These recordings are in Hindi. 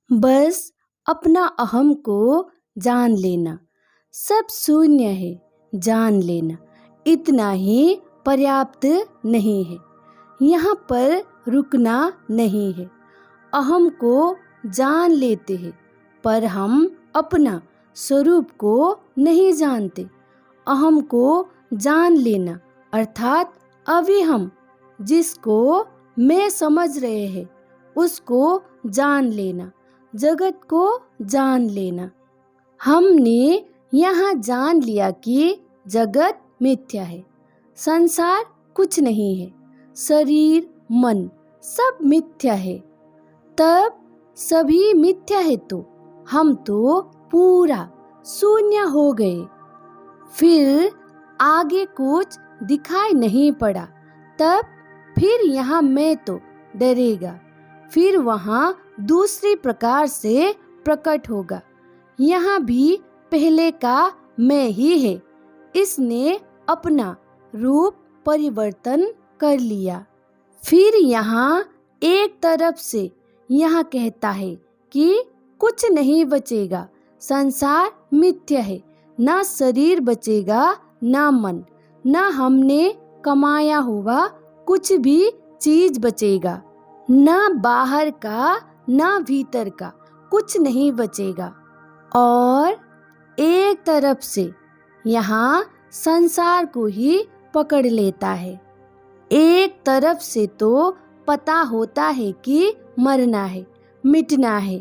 बस अपना अहम को जान लेना, सब शून्य है जान लेना, इतना ही पर्याप्त नहीं है। यहाँ पर रुकना नहीं है। अहम को जान लेते हैं पर हम अपना स्वरूप को नहीं जानते। अहम को जान लेना अर्थात अभी हम जिसको मैं समझ रहे हैं उसको जान लेना, जगत को जान लेना। हमने यहाँ जान लिया कि जगत मिथ्या है, संसार कुछ नहीं है, शरीर मन सब मिथ्या है। तब सभी मिथ्या है तो हम तो पूरा शून्य हो गए। फिर आगे कुछ दिखाई नहीं पड़ा। तब फिर यहाँ मैं तो डरेगा, फिर वहाँ दूसरी प्रकार से प्रकट होगा। यहाँ भी पहले का मैं ही है, इसने अपना रूप परिवर्तन कर लिया। फिर यहाँ एक तरफ से यहाँ कहता है कि कुछ नहीं बचेगा, संसार मिथ्या है, ना शरीर बचेगा ना मन, ना हमने कमाया हुआ कुछ भी चीज बचेगा, ना बाहर का ना भीतर का कुछ नहीं बचेगा। और एक तरफ से यहाँ संसार को ही पकड़ लेता है। एक तरफ से तो पता होता है कि मरना है, मिटना है,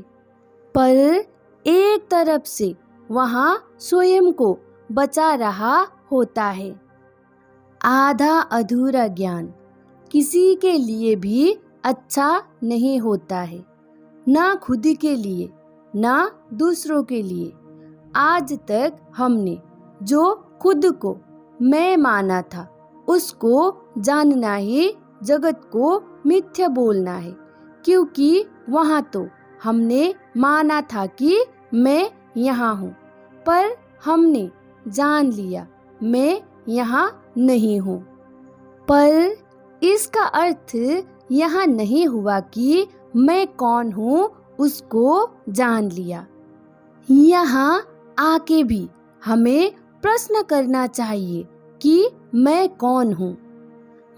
पर एक तरफ से वहाँ स्वयं को बचा रहा होता है। आधा अधूरा ज्ञान किसी के लिए भी अच्छा नहीं होता है, ना खुद के लिए ना दूसरों के लिए। आज तक हमने जो खुद को मैं माना था उसको जानना ही जगत को मिथ्या बोलना है, क्योंकि वहाँ तो हमने माना था कि मैं यहाँ हूँ, पर हमने जान लिया मैं यहाँ नहीं हूँ। पर इसका अर्थ यहाँ नहीं हुआ कि मैं कौन हूँ उसको जान लिया। यहाँ आके भी हमें प्रश्न करना चाहिए कि मैं कौन हूँ।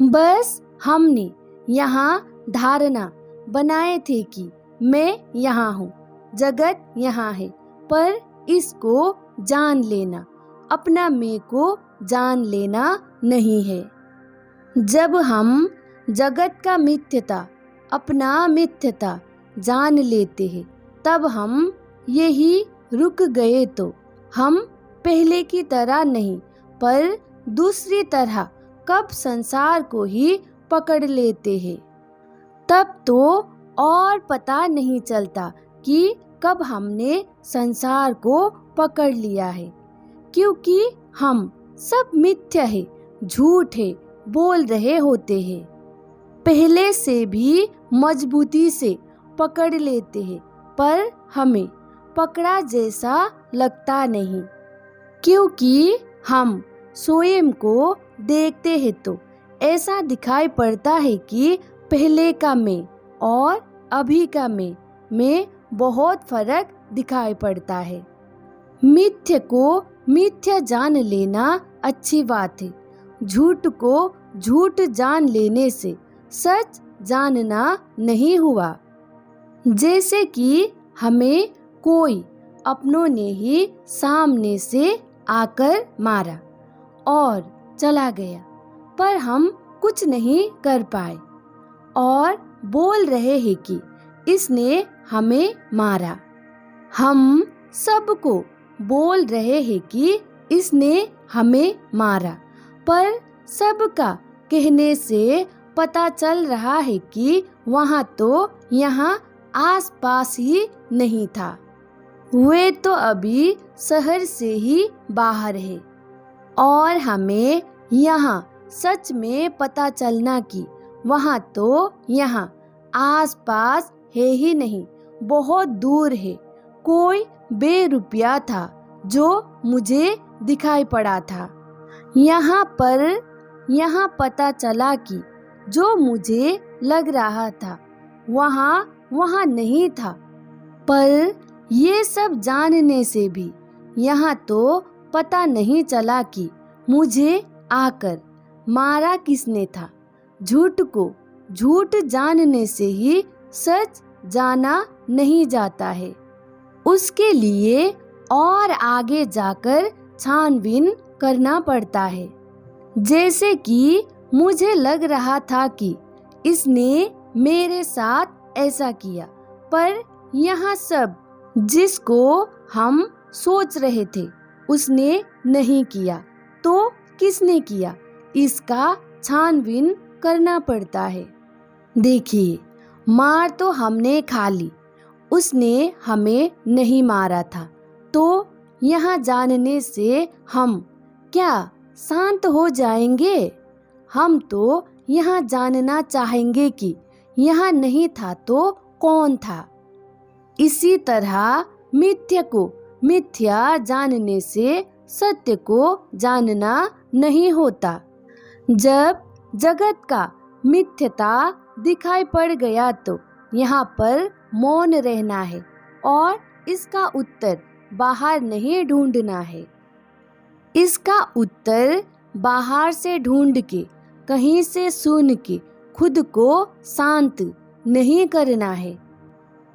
बस हमने यहाँ धारणा बनाए थे कि मैं यहाँ हूँ, जगत यहाँ है, पर इसको जान लेना, अपना मैं को जान लेना नहीं है। जब हम जगत का मिथ्यता, अपना मिथ्यता जान लेते हैं, तब हम यही रुक गए तो हम पहले की तरह नहीं पर दूसरी तरह कब संसार को ही पकड़ लेते हैं। तब तो और पता नहीं चलता कि कब हमने संसार को पकड़ लिया है, क्योंकि हम सब मिथ्या है, झूठ है बोल रहे होते हैं। पहले से भी मजबूती से पकड़ लेते हैं, पर हमें पकड़ा जैसा लगता नहीं, क्योंकि हम स्वयं को देखते हैं तो ऐसा दिखाई पड़ता है कि पहले का मैं और अभी का मैं में बहुत फर्क दिखाई पड़ता है। मिथ्य को मिथ्या जान लेना अच्छी बात है। झूठ को झूठ जान लेने से सच जानना नहीं हुआ। जैसे कि हमें कोई अपनों ने ही सामने से आकर मारा और चला गया, पर हम कुछ नहीं कर पाए और बोल रहे हैं कि इसने हमें मारा। हम सबको बोल रहे हैं कि इसने हमें मारा, पर सबका कहने से पता चल रहा है कि वहाँ तो यहाँ आसपास ही नहीं था, वे तो अभी शहर से ही बाहर है। और हमें यहाँ सच में पता चलना कि वहाँ तो यहाँ आसपास है ही नहीं, बहुत दूर है। कोई बेरुपया था जो मुझे दिखाई पड़ा था। यहाँ पर यहाँ पता चला कि जो मुझे लग रहा था वहाँ नहीं था। पर ये सब जानने से भी यहाँ तो पता नहीं चला कि मुझे आकर मारा किसने था। झूठ को झूठ जानने से ही सच जाना नहीं जाता है, उसके लिए और आगे जाकर छानबीन करना पड़ता है। जैसे कि मुझे लग रहा था कि इसने मेरे साथ ऐसा किया, पर यहाँ सब जिसको हम सोच रहे थे उसने नहीं किया, तो किसने किया, इसका छानबीन करना पड़ता है। देखिए, मार तो हमने खा ली, उसने हमें नहीं मारा था, तो यहाँ जानने से हम क्या शांत हो जाएंगे? हम तो यहाँ जानना चाहेंगे कि यहाँ नहीं था तो कौन था। इसी तरह मिथ्या को मिथ्या जानने से सत्य को जानना नहीं होता। जब जगत का मिथ्यता दिखाई पड़ गया तो यहाँ पर मौन रहना है और इसका उत्तर बाहर नहीं ढूंढना है। इसका उत्तर बाहर से ढूंढ के, कहीं से सुन के खुद को शांत नहीं करना है।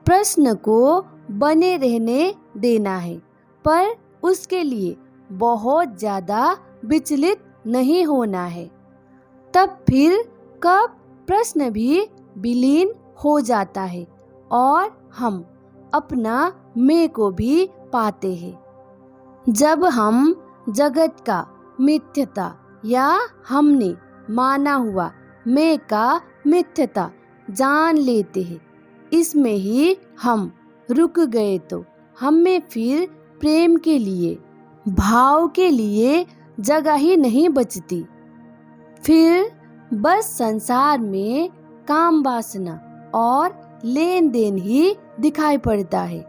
प्रश्न को बने रहने देना है, पर उसके लिए बहुत ज़्यादा विचलित नहीं होना है। तब फिर कब प्रश्न भी विलीन हो जाता है और हम अपना मैं को भी पाते हैं। जब हम जगत का मिथ्यता या हमने माना हुआ मैं का मिथ्यता जान लेते हैं, इसमें ही हम रुक गए तो हम में फिर प्रेम के लिए, भाव के लिए जगह ही नहीं बचती। फिर बस संसार में काम वासना और लेन देन ही दिखाई पड़ता है।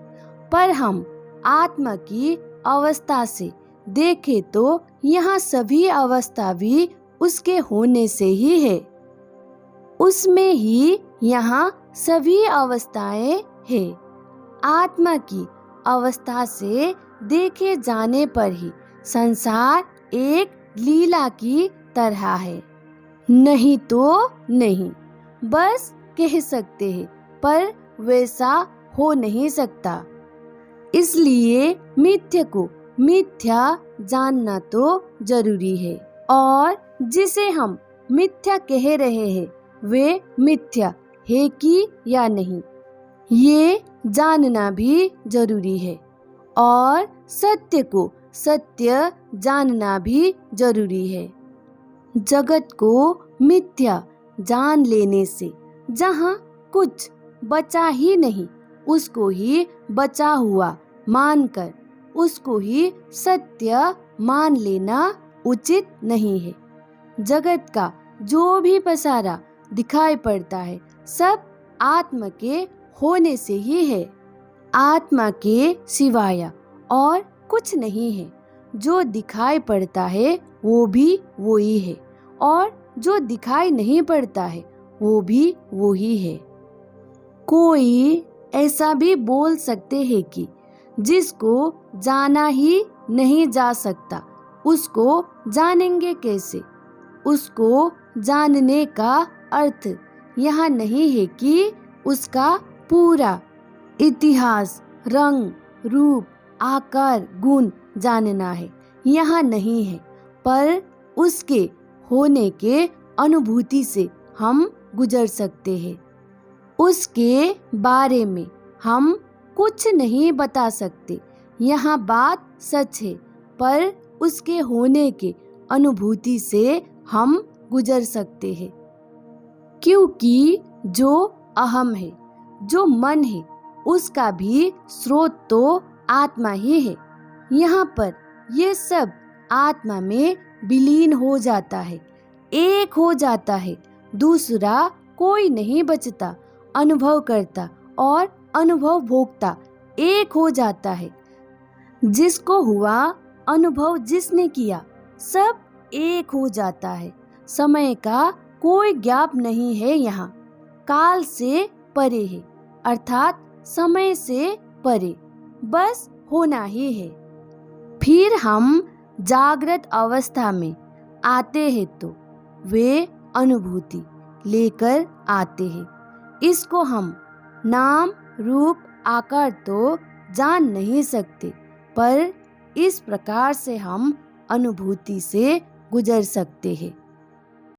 पर हम आत्मा की अवस्था से देखें तो यहाँ सभी अवस्था भी उसके होने से ही है। उसमें ही यहाँ सभी अवस्थाएं हैं। आत्मा की अवस्था से देखे जाने पर ही संसार एक लीला की तरह है। नहीं तो नहीं, बस कह सकते हैं, पर वैसा हो नहीं सकता। इसलिए मिथ्या को मिथ्या जानना तो जरूरी है, और जिसे हम मिथ्या कह रहे हैं वे मिथ्या है कि या नहीं, ये जानना भी जरूरी है। और सत्य को सत्य जानना भी जरूरी है। जगत को मिथ्या जान लेने से जहाँ कुछ बचा ही नहीं, उसको ही बचा हुआ मानकर उसको ही सत्य मान लेना उचित नहीं है। जगत का जो भी पसारा दिखाई पड़ता है सब आत्मा के होने से ही है। आत्मा के सिवाय और कुछ नहीं है। जो दिखाई पड़ता है वो भी वही है, और जो दिखाई नहीं पड़ता है वो भी वही है। कोई ऐसा भी बोल सकते हैं कि जिसको जाना ही नहीं जा सकता उसको जानेंगे कैसे। उसको जानने का अर्थ यह नहीं है कि उसका पूरा इतिहास, रंग, रूप, आकार, गुण जानना है, यह नहीं है, पर उसके होने के अनुभूति से हम गुजर सकते हैं। उसके बारे में हम कुछ नहीं बता सकते, यह बात सच है, पर उसके होने के अनुभूति से हम गुजर सकते हैं। क्योंकि जो अहम है, जो मन है, उसका भी स्रोत तो आत्मा ही है। यहाँ पर ये सब आत्मा में विलीन हो जाता है, एक हो जाता है, दूसरा कोई नहीं बचता। अनुभव करता और अनुभव भोगता एक हो जाता है। जिसको हुआ अनुभव जिसने किया सब एक हो जाता है। समय का कोई गैप नहीं है, यहाँ काल से परे है, अर्थात समय से परे, बस होना ही है। फिर हम जागृत अवस्था में आते हैं तो वे अनुभूति लेकर आते हैं। इसको हम नाम रूप आकार तो जान नहीं सकते, पर इस प्रकार से हम अनुभूति से गुजर सकते हैं।